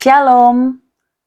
Shalom,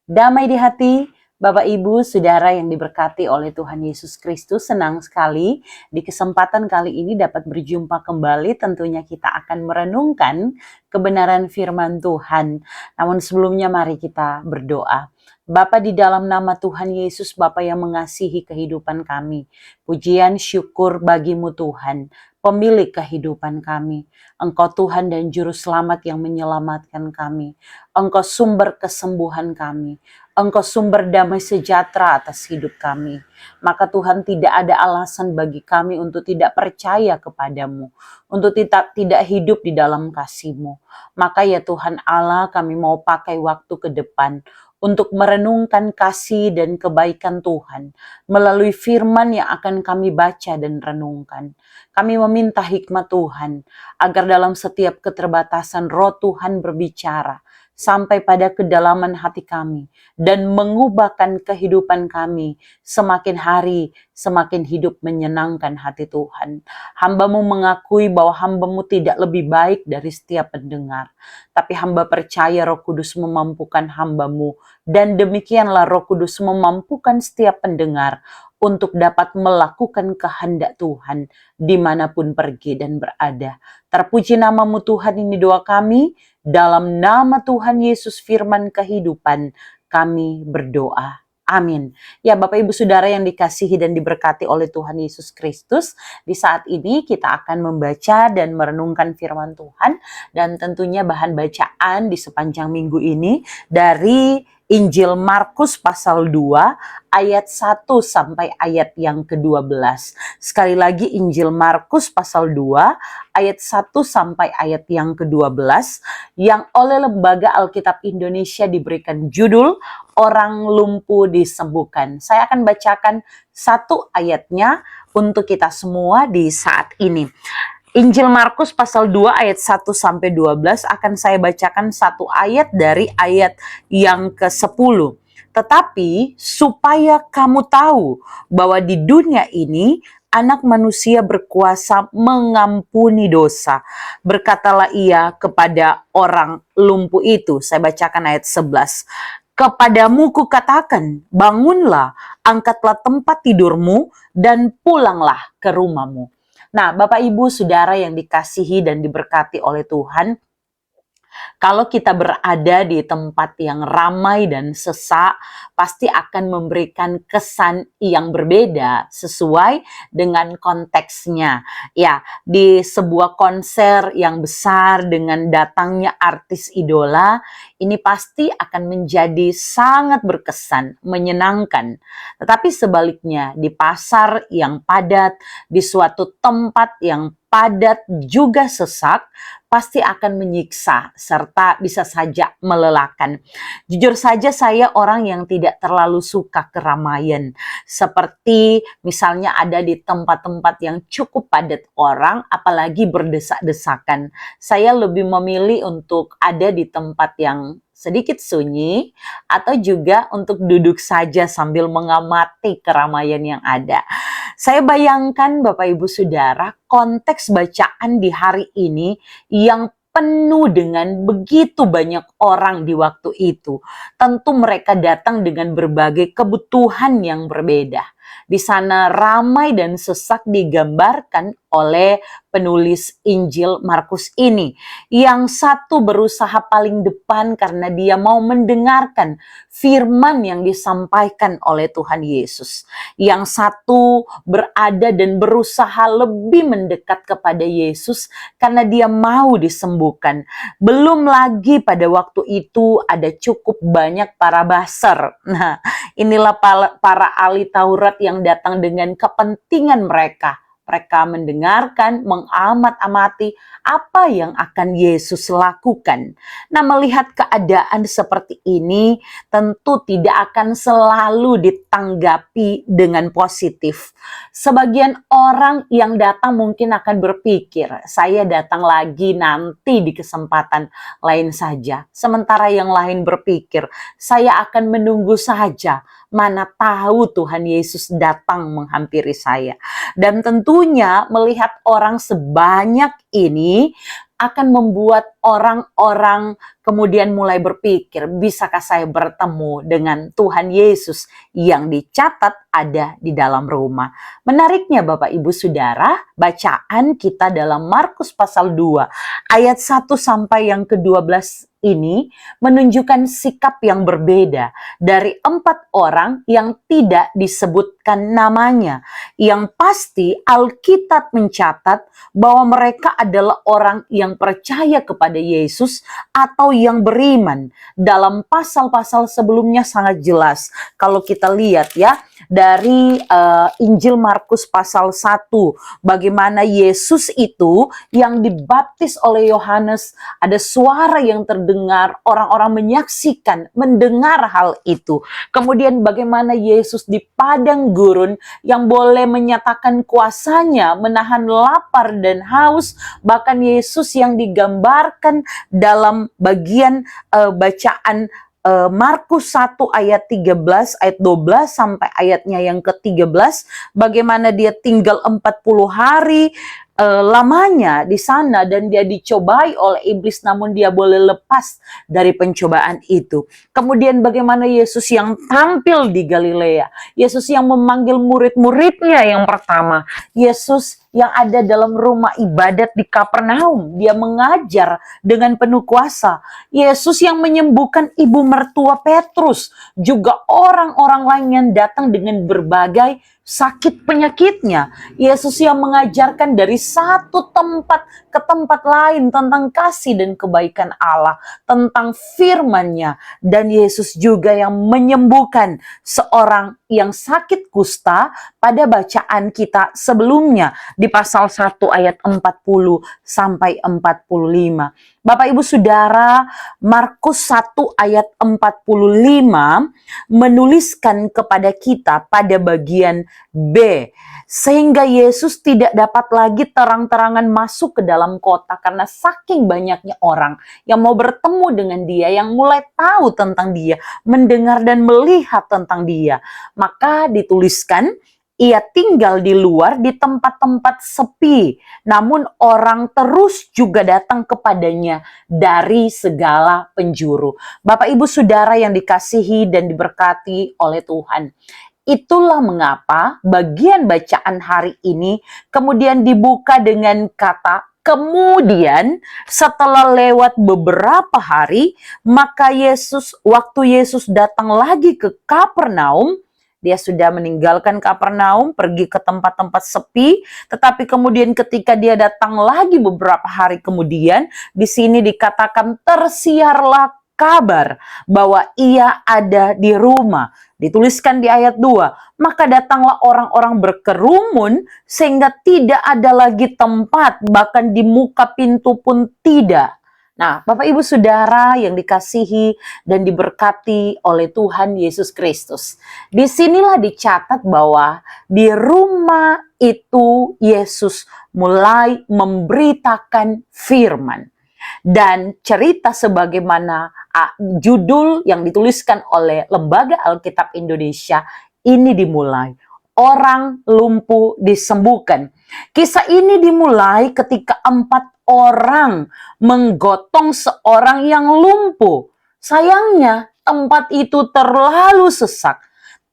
damai di hati, Bapak Ibu, Saudara yang diberkati oleh Tuhan Yesus Kristus. Senang sekali di kesempatan kali ini dapat berjumpa kembali. Tentunya kita akan merenungkan kebenaran firman Tuhan. Namun sebelumnya mari kita berdoa. Bapa, di dalam nama Tuhan Yesus, Bapa yang mengasihi kehidupan kami, pujian syukur bagimu Tuhan, pemilik kehidupan kami. Engkau Tuhan dan Juru Selamat yang menyelamatkan kami. Engkau sumber kesembuhan kami. Engkau sumber damai sejahtera atas hidup kami. Maka Tuhan, tidak ada alasan bagi kami untuk tidak percaya kepadamu, untuk tidak hidup di dalam kasih-Mu. Maka ya Tuhan Allah, kami mau pakai waktu ke depan untuk merenungkan kasih dan kebaikan Tuhan melalui firman yang akan kami baca dan renungkan. Kami meminta hikmat Tuhan agar dalam setiap keterbatasan Roh Tuhan berbicara sampai pada kedalaman hati kami dan mengubahkan kehidupan kami semakin hari semakin hidup menyenangkan hati Tuhan. Hamba-Mu mengakui bahwa hamba-Mu tidak lebih baik dari setiap pendengar, tapi hamba percaya Roh Kudus memampukan hamba-Mu, dan demikianlah Roh Kudus memampukan setiap pendengar untuk dapat melakukan kehendak Tuhan dimanapun pergi dan berada. Terpuji nama-Mu Tuhan, ini doa kami. Dalam nama Tuhan Yesus firman kehidupan, kami berdoa. Amin. Ya Bapak Ibu Saudara yang dikasihi dan diberkati oleh Tuhan Yesus Kristus, di saat ini kita akan membaca dan merenungkan firman Tuhan, dan tentunya bahan bacaan di sepanjang minggu ini dari Injil Markus pasal 2 ayat 1 sampai ayat yang ke-12. Sekali lagi, Injil Markus pasal 2 ayat 1 sampai ayat yang ke-12 yang oleh Lembaga Alkitab Indonesia diberikan judul Orang Lumpuh Disembuhkan. Saya akan bacakan satu ayatnya untuk kita semua di saat ini. Injil Markus pasal 2 ayat 1 sampai 12 akan saya bacakan satu ayat dari ayat yang ke-10. Tetapi supaya kamu tahu bahwa di dunia ini Anak Manusia berkuasa mengampuni dosa. Berkatalah ia kepada orang lumpuh itu. Saya bacakan ayat 11. Kepadamu kukatakan, bangunlah, angkatlah tempat tidurmu, dan pulanglah ke rumahmu. Nah, Bapak Ibu Saudara yang dikasihi dan diberkati oleh Tuhan, kalau kita berada di tempat yang ramai dan sesak, pasti akan memberikan kesan yang berbeda sesuai dengan konteksnya. Ya, di sebuah konser yang besar dengan datangnya artis idola, ini pasti akan menjadi sangat berkesan, menyenangkan. Tetapi sebaliknya, di pasar yang padat, di suatu tempat yang padat juga sesak, pasti akan menyiksa serta bisa saja melelahkan. Jujur saja saya orang yang tidak terlalu suka keramaian. Seperti misalnya ada di tempat-tempat yang cukup padat orang, apalagi berdesak-desakan. Saya lebih memilih untuk ada di tempat yang sedikit sunyi, atau juga untuk duduk saja sambil mengamati keramaian yang ada. Saya bayangkan Bapak Ibu Saudara, konteks bacaan di hari ini yang penuh dengan begitu banyak orang di waktu itu. Tentu mereka datang dengan berbagai kebutuhan yang berbeda. Di sana ramai dan sesak digambarkan oleh penulis Injil Markus ini. Yang satu berusaha paling depan karena dia mau mendengarkan firman yang disampaikan oleh Tuhan Yesus. Yang satu berada dan berusaha lebih mendekat kepada Yesus karena dia mau disembuhkan. Belum lagi pada waktu itu ada cukup banyak para baser. Nah, inilah para ahli Taurat yang datang dengan kepentingan mereka. Mereka mendengarkan, mengamat-amati apa yang akan Yesus lakukan. Nah, melihat keadaan seperti ini tentu tidak akan selalu ditanggapi dengan positif. Sebagian orang yang datang mungkin akan berpikir, saya datang lagi nanti di kesempatan lain saja. Sementara yang lain berpikir, saya akan menunggu saja. Mana tahu Tuhan Yesus datang menghampiri saya. Dan tentunya melihat orang sebanyak ini, akan membuat orang-orang kemudian mulai berpikir, bisakah saya bertemu dengan Tuhan Yesus yang dicatat ada di dalam rumah. Menariknya Bapak Ibu Saudara, bacaan kita dalam Markus pasal 2 ayat 1 sampai yang ke-12 ini menunjukkan sikap yang berbeda dari 4 orang yang tidak disebutkan namanya. Yang pasti Alkitab mencatat bahwa mereka adalah orang yang percaya kepada Yesus atau yang beriman. Dalam pasal-pasal sebelumnya sangat jelas. Kalau kita lihat ya, dari Injil Markus pasal 1, bagaimana Yesus itu yang dibaptis oleh Yohanes, ada suara yang terdengar, orang-orang menyaksikan, mendengar hal itu. Kemudian bagaimana Yesus di padang gurun yang boleh menyatakan kuasanya, menahan lapar dan haus, bahkan Yesus yang digambarkan dalam bagian bacaan Markus 1 ayat 13, ayat 12 sampai ayatnya yang ke-13, bagaimana dia tinggal 40 hari lamanya di sana dan dia dicobai oleh iblis namun dia boleh lepas dari pencobaan itu. Kemudian bagaimana Yesus yang tampil di Galilea, Yesus yang memanggil murid-muridnya yang pertama, Yesus yang ada dalam rumah ibadat di Kapernaum, dia mengajar dengan penuh kuasa, Yesus yang menyembuhkan ibu mertua Petrus, juga orang-orang lain yang datang dengan berbagai sakit penyakitnya. Yesus yang mengajarkan dari satu tempat ke tempat lain tentang kasih dan kebaikan Allah, tentang firman-Nya. Dan Yesus juga yang menyembuhkan seorang yang sakit kusta pada bacaan kita sebelumnya di pasal 1 ayat 40 sampai 45. Bapak Ibu Saudara, Markus 1 ayat 45 menuliskan kepada kita pada bagian B, sehingga Yesus tidak dapat lagi terang-terangan masuk ke dalam kota karena saking banyaknya orang yang mau bertemu dengan dia, yang mulai tahu tentang dia, mendengar dan melihat tentang dia. Maka dituliskan, ia tinggal di luar di tempat-tempat sepi, namun orang terus juga datang kepadanya dari segala penjuru. Bapak Ibu Saudara yang dikasihi dan diberkati oleh Tuhan, itulah mengapa bagian bacaan hari ini kemudian dibuka dengan kata kemudian. Setelah lewat beberapa hari, maka waktu Yesus datang lagi ke Kapernaum, dia sudah meninggalkan Kapernaum, pergi ke tempat-tempat sepi, tetapi kemudian ketika dia datang lagi beberapa hari kemudian, di sini dikatakan tersiarlah kabar bahwa ia ada di rumah. Dituliskan di ayat 2, maka datanglah orang-orang berkerumun sehingga tidak ada lagi tempat, bahkan di muka pintu pun tidak. Nah, Bapak Ibu Saudara yang dikasihi dan diberkati oleh Tuhan Yesus Kristus, disinilah dicatat bahwa di rumah itu Yesus mulai memberitakan firman. Dan cerita sebagaimana judul yang dituliskan oleh Lembaga Alkitab Indonesia ini dimulai. Orang lumpuh disembuhkan. Kisah ini dimulai ketika 4 orang menggotong seorang yang lumpuh. Sayangnya tempat itu terlalu sesak,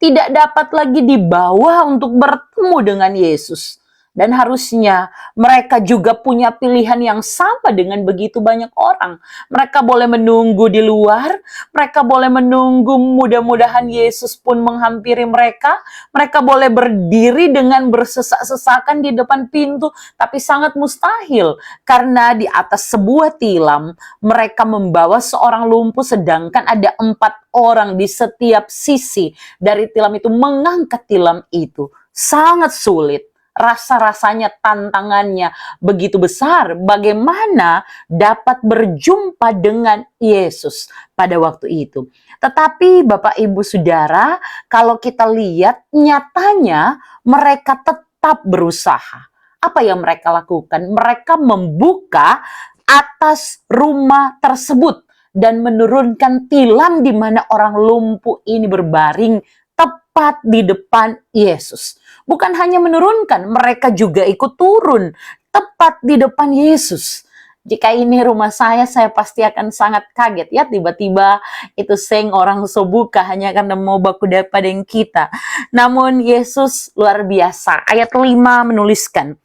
tidak dapat lagi dibawa untuk bertemu dengan Yesus. Dan harusnya mereka juga punya pilihan yang sama dengan begitu banyak orang. Mereka boleh menunggu di luar, mereka boleh menunggu mudah-mudahan Yesus pun menghampiri mereka. Mereka boleh berdiri dengan bersesak-sesakan di depan pintu, tapi sangat mustahil. Karena di atas sebuah tilam, mereka membawa seorang lumpuh sedangkan ada 4 orang di setiap sisi dari tilam itu mengangkat tilam itu. Sangat sulit. Rasa-rasanya tantangannya begitu besar. Bagaimana dapat berjumpa dengan Yesus pada waktu itu. Tetapi Bapak Ibu Saudara, kalau kita lihat nyatanya mereka tetap berusaha. Apa yang mereka lakukan? Mereka membuka atas rumah tersebut dan menurunkan tilam di mana orang lumpuh ini berbaring tepat di depan Yesus. Bukan hanya menurunkan, mereka juga ikut turun tepat di depan Yesus. Jika ini rumah saya pasti akan sangat kaget ya, tiba-tiba itu seng orang sobuka hanya karena mau baku dengan kita. Namun Yesus luar biasa. Ayat 5 menuliskan,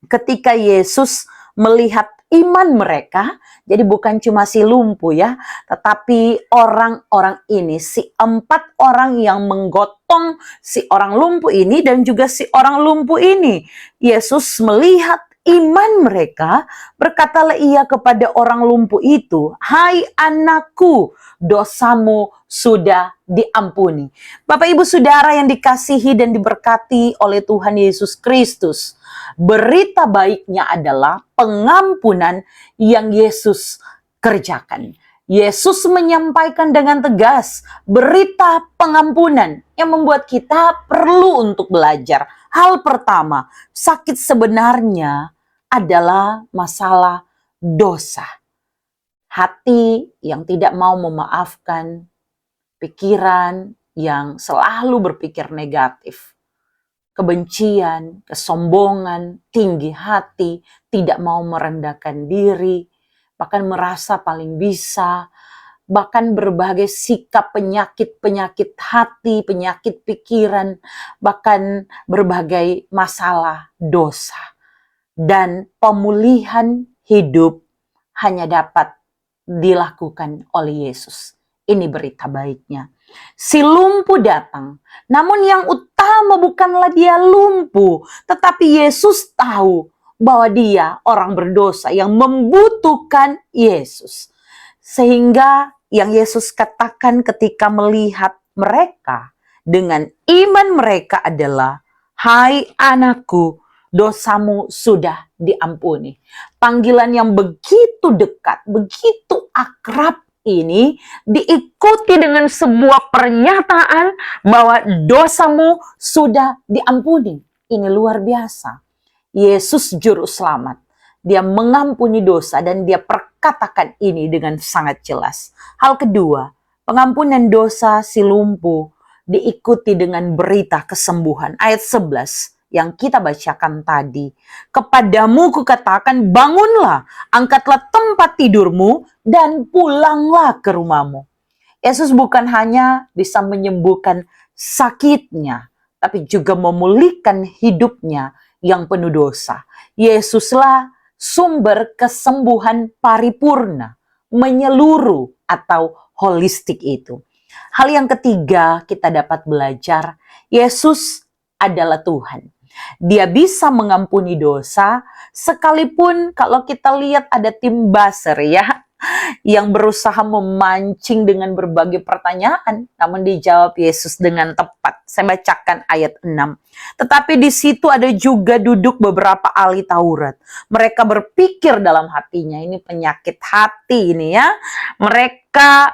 ketika Yesus melihat iman mereka, jadi bukan cuma si lumpuh ya, tetapi orang-orang ini, si 4 orang yang menggotong si orang lumpuh ini dan juga si orang lumpuh ini. Yesus melihat iman mereka, berkatalah ia kepada orang lumpuh itu, "Hai anakku, dosamu sudah diampuni." Bapak Ibu Saudara yang dikasihi dan diberkati oleh Tuhan Yesus Kristus, berita baiknya adalah pengampunan yang Yesus kerjakan. Yesus menyampaikan dengan tegas berita pengampunan yang membuat kita perlu untuk belajar. Hal pertama, sakit sebenarnya adalah masalah dosa. Hati yang tidak mau memaafkan, pikiran yang selalu berpikir negatif, kebencian, kesombongan, tinggi hati, tidak mau merendahkan diri, bahkan merasa paling bisa, bahkan berbagai sikap penyakit hati, penyakit pikiran, bahkan berbagai masalah dosa. Dan pemulihan hidup hanya dapat dilakukan oleh Yesus. Ini berita baiknya. Si lumpuh datang, namun yang utama bukanlah dia lumpuh, tetapi Yesus tahu bahwa dia orang berdosa yang membutuhkan Yesus. Sehingga yang Yesus katakan ketika melihat mereka dengan iman mereka adalah, "Hai anakku, dosamu sudah diampuni." Panggilan yang begitu dekat, begitu akrab ini diikuti dengan sebuah pernyataan bahwa dosamu sudah diampuni. Ini luar biasa. Yesus juru selamat. Dia mengampuni dosa dan dia perkatakan ini dengan sangat jelas. Hal kedua, pengampunan dosa si lumpuh diikuti dengan berita kesembuhan. Ayat 11 yang kita bacakan tadi. "Kepadamu kukatakan, bangunlah, angkatlah tempat tidurmu, dan pulanglah ke rumahmu." Yesus bukan hanya bisa menyembuhkan sakitnya, tapi juga memulihkan hidupnya yang penuh dosa. Yesuslah sumber kesembuhan paripurna, menyeluruh atau holistik itu. Hal yang ketiga kita dapat belajar, Yesus adalah Tuhan. Dia bisa mengampuni dosa, sekalipun kalau kita lihat ada tim buzzer ya, yang berusaha memancing dengan berbagai pertanyaan, namun dijawab Yesus dengan tepat. Saya bacakan ayat 6. "Tetapi di situ ada juga duduk beberapa ahli Taurat. Mereka berpikir dalam hatinya," ini penyakit hati ini ya. Mereka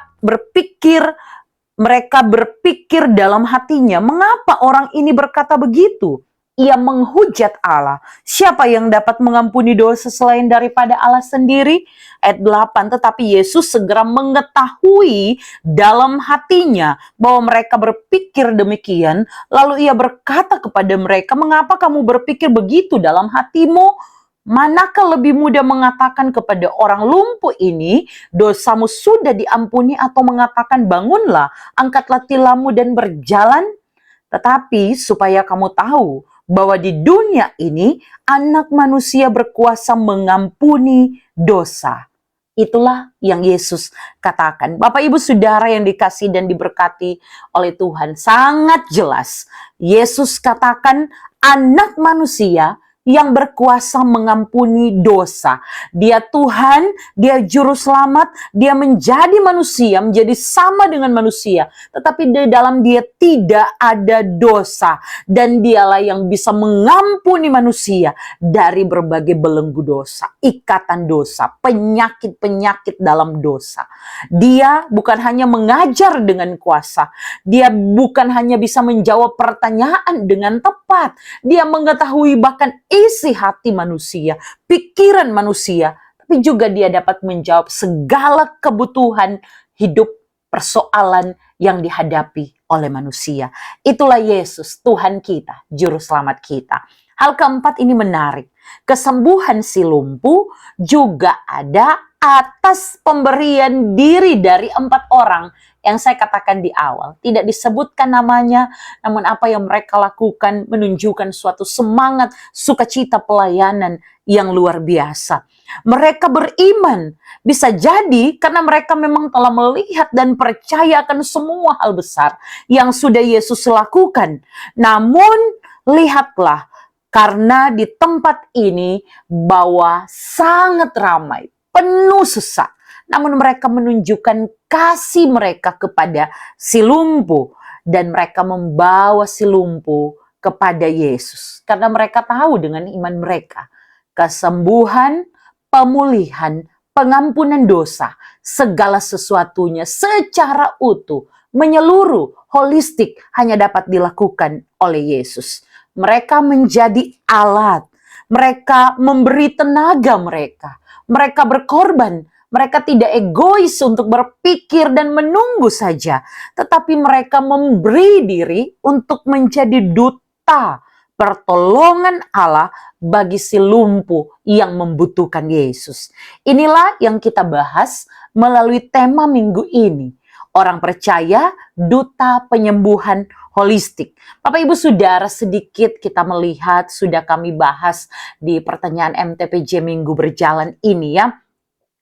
berpikir dalam hatinya, "Mengapa orang ini berkata begitu? Ia menghujat Allah. Siapa yang dapat mengampuni dosa selain daripada Allah sendiri?" Ayat 8, tetapi Yesus segera mengetahui dalam hatinya bahwa mereka berpikir demikian. Lalu ia berkata kepada mereka, "Mengapa kamu berpikir begitu dalam hatimu? Manakah lebih mudah mengatakan kepada orang lumpuh ini, dosamu sudah diampuni, atau mengatakan, bangunlah, angkatlah tilammu dan berjalan? Tetapi supaya kamu tahu bahwa di dunia ini Anak Manusia berkuasa mengampuni dosa." Itulah yang Yesus katakan. Bapak Ibu Saudara yang dikasihi dan diberkati oleh Tuhan, sangat jelas Yesus katakan Anak Manusia yang berkuasa mengampuni dosa. Dia Tuhan, dia juru selamat, dia menjadi manusia, menjadi sama dengan manusia. Tetapi di dalam dia tidak ada dosa. Dan dialah yang bisa mengampuni manusia dari berbagai belenggu dosa, ikatan dosa, penyakit-penyakit dalam dosa. Dia bukan hanya mengajar dengan kuasa. Dia bukan hanya bisa menjawab pertanyaan dengan tepat. Dia mengetahui bahkan isi hati manusia, pikiran manusia, tapi juga dia dapat menjawab segala kebutuhan hidup, persoalan yang dihadapi oleh manusia. Itulah Yesus, Tuhan kita, Juru Selamat kita. Hal keempat ini menarik. Kesembuhan si lumpuh juga ada atas pemberian diri dari 4 orang yang saya katakan di awal. Tidak disebutkan namanya, namun apa yang mereka lakukan menunjukkan suatu semangat, sukacita pelayanan yang luar biasa. Mereka beriman, bisa jadi karena mereka memang telah melihat dan percaya akan semua hal besar yang sudah Yesus lakukan. Namun lihatlah, karena di tempat ini bahwa sangat ramai, penuh sesak. Namun mereka menunjukkan kasih mereka kepada si lumpuh. Dan mereka membawa si lumpuh kepada Yesus. Karena mereka tahu dengan iman mereka, kesembuhan, pemulihan, pengampunan dosa, segala sesuatunya secara utuh, menyeluruh, holistik, hanya dapat dilakukan oleh Yesus. Mereka menjadi alat, mereka memberi tenaga mereka berkorban, mereka tidak egois untuk berpikir dan menunggu saja, tetapi mereka memberi diri untuk menjadi duta pertolongan Allah bagi si lumpuh yang membutuhkan Yesus. Inilah yang kita bahas melalui tema minggu ini. Orang percaya, duta penyembuhan holistik. Bapak Ibu Saudara, sedikit kita melihat, sudah kami bahas di pertanyaan MTPJ minggu berjalan ini ya.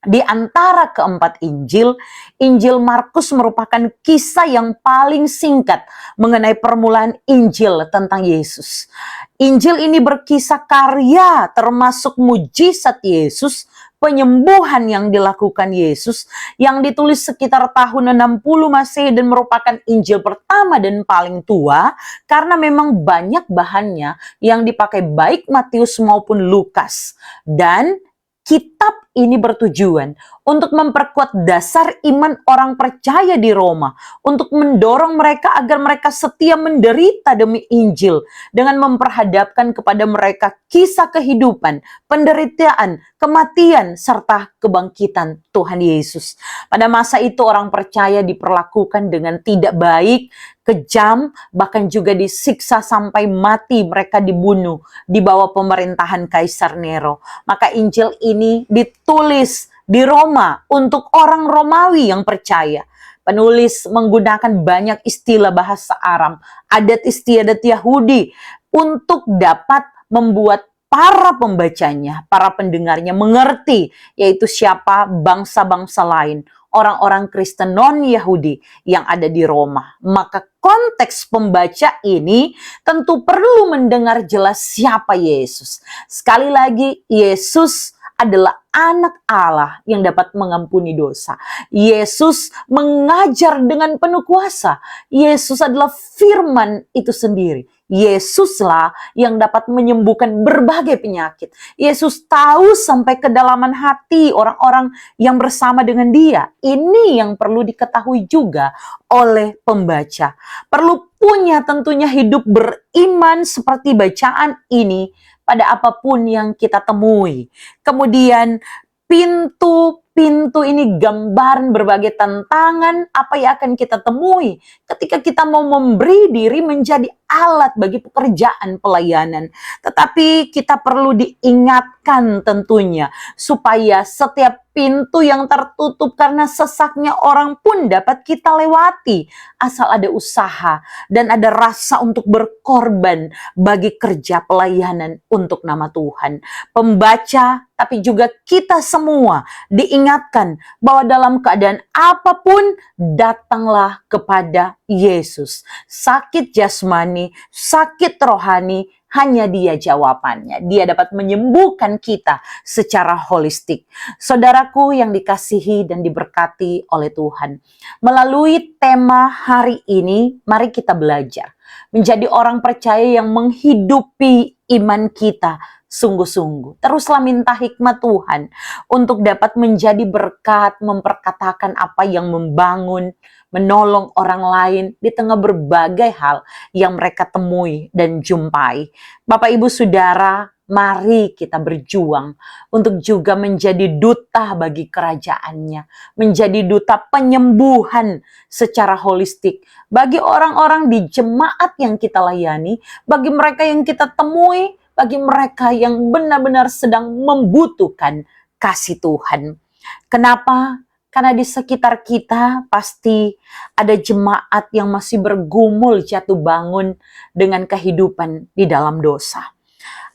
Di antara keempat Injil, Injil Markus merupakan kisah yang paling singkat mengenai permulaan Injil tentang Yesus. Injil ini berkisah karya termasuk mujizat Yesus, penyembuhan yang dilakukan Yesus yang ditulis sekitar tahun 60 Masehi dan merupakan Injil pertama dan paling tua karena memang banyak bahannya yang dipakai baik Matius maupun Lukas. Dan kitab ini bertujuan untuk memperkuat dasar iman orang percaya di Roma, untuk mendorong mereka agar mereka setia menderita demi Injil dengan memperhadapkan kepada mereka kisah kehidupan, penderitaan, kematian, serta kebangkitan Tuhan Yesus. Pada masa itu orang percaya diperlakukan dengan tidak baik, kejam, bahkan juga disiksa sampai mati, mereka dibunuh di bawah pemerintahan Kaisar Nero. Maka Injil ini ditulis di Roma untuk orang Romawi yang percaya. Penulis menggunakan banyak istilah bahasa Aram, adat istiadat Yahudi untuk dapat membuat para pembacanya, para pendengarnya mengerti, yaitu siapa bangsa-bangsa lain, orang-orang Kristen non-Yahudi yang ada di Roma. Maka konteks pembaca ini tentu perlu mendengar jelas siapa Yesus. Sekali lagi, Yesus adalah anak Allah yang dapat mengampuni dosa. Yesus mengajar dengan penuh kuasa. Yesus adalah firman itu sendiri. Yesuslah yang dapat menyembuhkan berbagai penyakit. Yesus tahu sampai kedalaman hati orang-orang yang bersama dengan dia. Ini yang perlu diketahui juga oleh pembaca. Perlu punya tentunya hidup beriman seperti bacaan ini pada apapun yang kita temui. Kemudian pintu-pintu ini gambaran berbagai tantangan apa yang akan kita temui ketika kita mau memberi diri menjadi alat bagi pekerjaan pelayanan. Tetapi kita perlu diingatkan tentunya supaya setiap pintu yang tertutup karena sesaknya orang pun dapat kita lewati asal ada usaha dan ada rasa untuk berkorban bagi kerja pelayanan untuk nama Tuhan. Pembaca tapi juga kita semua diingatkan bahwa dalam keadaan apapun datanglah kepada Yesus. Sakit jasmani, sakit rohani, hanya Dia jawabannya. Dia dapat menyembuhkan kita secara holistik. Saudaraku yang dikasihi dan diberkati oleh Tuhan. Melalui tema hari ini, mari kita belajar menjadi orang percaya yang menghidupi iman kita sungguh-sungguh. Teruslah minta hikmat Tuhan untuk dapat menjadi berkat, memperkatakan apa yang membangun, menolong orang lain di tengah berbagai hal yang mereka temui dan jumpai. Bapak Ibu Saudara, mari kita berjuang untuk juga menjadi duta bagi kerajaannya, menjadi duta penyembuhan secara holistik bagi orang-orang di jemaat yang kita layani, bagi mereka yang kita temui, bagi mereka yang benar-benar sedang membutuhkan kasih Tuhan. Kenapa? Karena di sekitar kita pasti ada jemaat yang masih bergumul jatuh bangun dengan kehidupan di dalam dosa.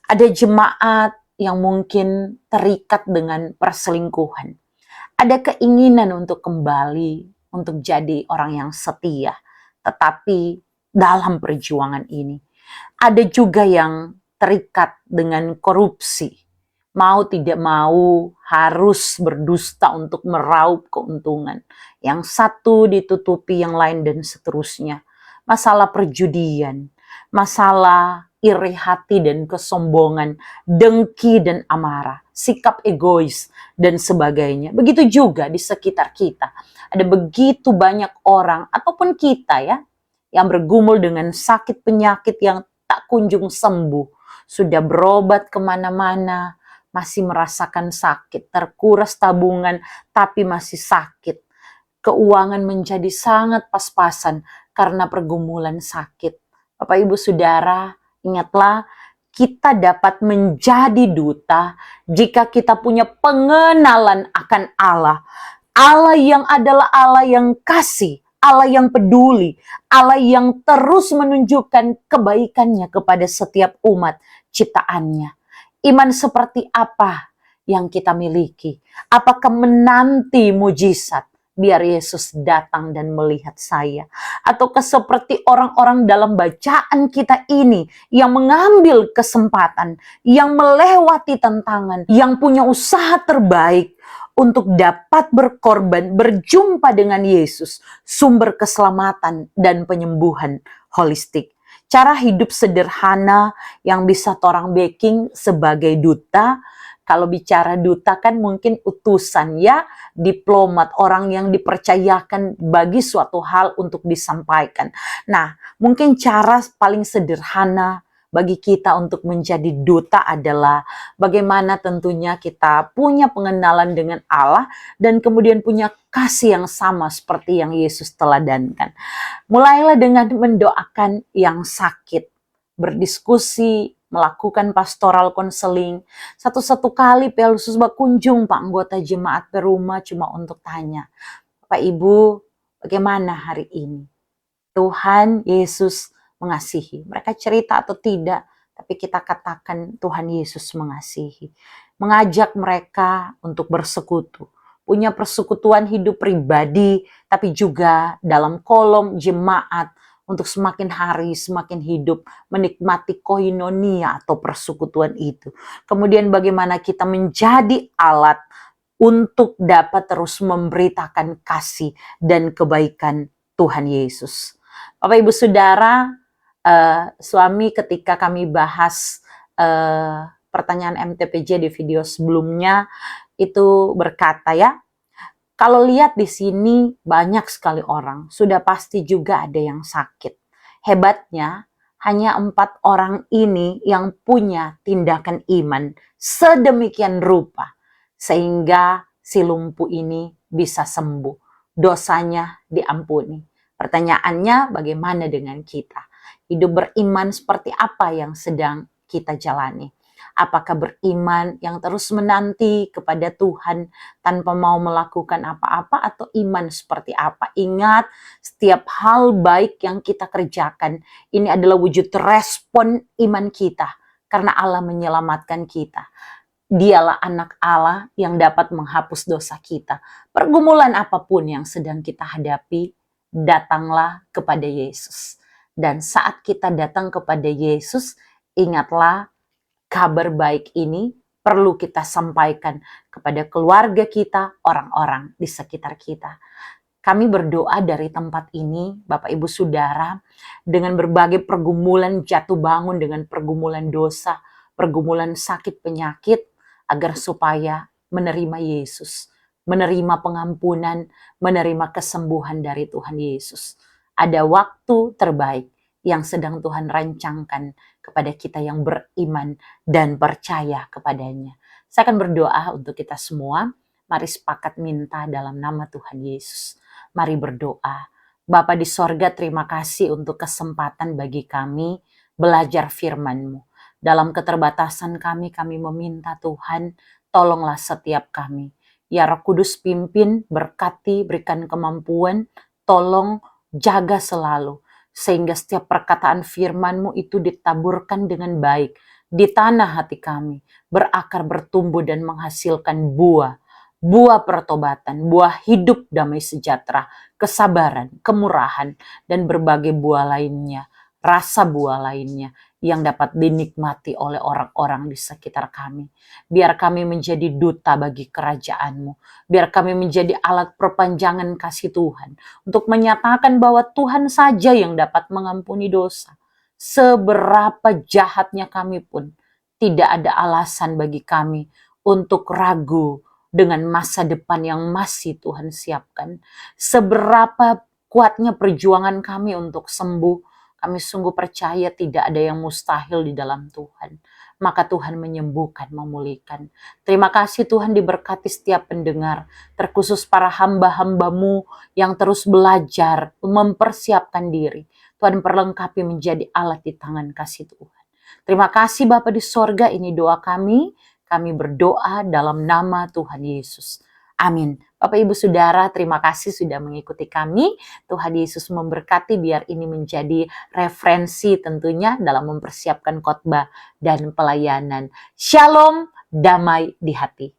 Ada jemaat yang mungkin terikat dengan perselingkuhan. Ada keinginan untuk kembali, untuk jadi orang yang setia. Tetapi dalam perjuangan ini, ada juga yang terikat dengan korupsi. Mau tidak mau harus berdusta untuk meraup keuntungan. Yang satu ditutupi yang lain dan seterusnya. Masalah perjudian, masalah iri hati dan kesombongan, dengki dan amarah, sikap egois dan sebagainya. Begitu juga di sekitar kita. Ada begitu banyak orang ataupun kita ya yang bergumul dengan sakit penyakit yang tak kunjung sembuh. Sudah berobat kemana-mana, masih merasakan sakit, terkuras tabungan, tapi masih sakit. Keuangan menjadi sangat pas-pasan karena pergumulan sakit. Bapak Ibu Saudara, ingatlah kita dapat menjadi duta jika kita punya pengenalan akan Allah. Allah yang adalah Allah yang kasih, Allah yang peduli, Allah yang terus menunjukkan kebaikannya kepada setiap umat ciptaannya. Iman seperti apa yang kita miliki? Apakah menanti mujizat? Biar Yesus datang dan melihat saya. Ataukah seperti orang-orang dalam bacaan kita ini yang mengambil kesempatan, yang melewati tantangan, yang punya usaha terbaik untuk dapat berkorban, berjumpa dengan Yesus, sumber keselamatan dan penyembuhan holistik. Cara hidup sederhana yang bisa torang backing sebagai duta. Kalau bicara duta kan mungkin utusan ya, diplomat, orang yang dipercayakan bagi suatu hal untuk disampaikan. Nah, mungkin cara paling sederhana bagi kita untuk menjadi duta adalah bagaimana tentunya kita punya pengenalan dengan Allah dan kemudian punya kasih yang sama seperti yang Yesus teladankan. Mulailah dengan mendoakan yang sakit, berdiskusi, melakukan pastoral konseling. Satu-satu kali Pelusus berkunjung Pak anggota jemaat ke rumah cuma untuk tanya, Pak Ibu bagaimana hari ini? Tuhan Yesus mengasihi. Mereka cerita atau tidak, tapi kita katakan Tuhan Yesus mengasihi. Mengajak mereka untuk bersekutu. Punya persekutuan hidup pribadi, tapi juga dalam kolom jemaat untuk semakin hari semakin hidup menikmati koinonia atau persekutuan itu. Kemudian bagaimana kita menjadi alat untuk dapat terus memberitakan kasih dan kebaikan Tuhan Yesus. Bapak Ibu Saudara, suami ketika kami bahas pertanyaan MTPJ di video sebelumnya itu berkata ya, kalau lihat di sini banyak sekali orang, sudah pasti juga ada yang sakit. Hebatnya hanya 4 orang ini yang punya tindakan iman sedemikian rupa sehingga si lumpuh ini bisa sembuh, dosanya diampuni. Pertanyaannya bagaimana dengan kita? Hidup beriman seperti apa yang sedang kita jalani? Apakah beriman yang terus menanti kepada Tuhan tanpa mau melakukan apa-apa atau iman seperti apa? Ingat, setiap hal baik yang kita kerjakan ini adalah wujud respon iman kita karena Allah menyelamatkan kita. Dialah anak Allah yang dapat menghapus dosa kita. Pergumulan apapun yang sedang kita hadapi, datanglah kepada Yesus. Dan saat kita datang kepada Yesus, ingatlah kabar baik ini perlu kita sampaikan kepada keluarga kita, orang-orang di sekitar kita. Kami berdoa dari tempat ini, Bapak Ibu Saudara, dengan berbagai pergumulan jatuh bangun, dengan pergumulan dosa, pergumulan sakit penyakit, agar supaya menerima Yesus, menerima pengampunan, menerima kesembuhan dari Tuhan Yesus. Ada waktu terbaik yang sedang Tuhan rancangkan kepada kita yang beriman dan percaya kepadanya. Saya akan berdoa untuk kita semua. Mari sepakat minta dalam nama Tuhan Yesus. Mari berdoa. Bapa di sorga, terima kasih untuk kesempatan bagi kami belajar firman-Mu. Dalam keterbatasan kami meminta Tuhan, tolonglah setiap kami. Ya Roh Kudus pimpin, berkati, berikan kemampuan, tolong jaga selalu. Sehingga setiap perkataan firman-Mu itu ditaburkan dengan baik di tanah hati kami, berakar, bertumbuh, dan menghasilkan buah. Buah pertobatan, buah hidup damai sejahtera, kesabaran, kemurahan, dan berbagai buah lainnya, rasa buah lainnya yang dapat dinikmati oleh orang-orang di sekitar kami. Biar kami menjadi duta bagi kerajaan-Mu. Biar kami menjadi alat perpanjangan kasih Tuhan untuk menyatakan bahwa Tuhan saja yang dapat mengampuni dosa. Seberapa jahatnya kami pun, tidak ada alasan bagi kami untuk ragu dengan masa depan yang masih Tuhan siapkan. Seberapa kuatnya perjuangan kami untuk sembuh, kami sungguh percaya tidak ada yang mustahil di dalam Tuhan. Maka Tuhan menyembuhkan, memulihkan. Terima kasih Tuhan diberkati setiap pendengar, terkhusus para hamba-hamba-Mu yang terus belajar, mempersiapkan diri. Tuhan perlengkapi menjadi alat di tangan kasih Tuhan. Terima kasih Bapa di sorga, ini doa kami. Kami berdoa dalam nama Tuhan Yesus. Amin. Bapak Ibu Saudara, terima kasih sudah mengikuti kami. Tuhan Yesus memberkati, biar ini menjadi referensi tentunya dalam mempersiapkan khotbah dan pelayanan. Shalom, damai di hati.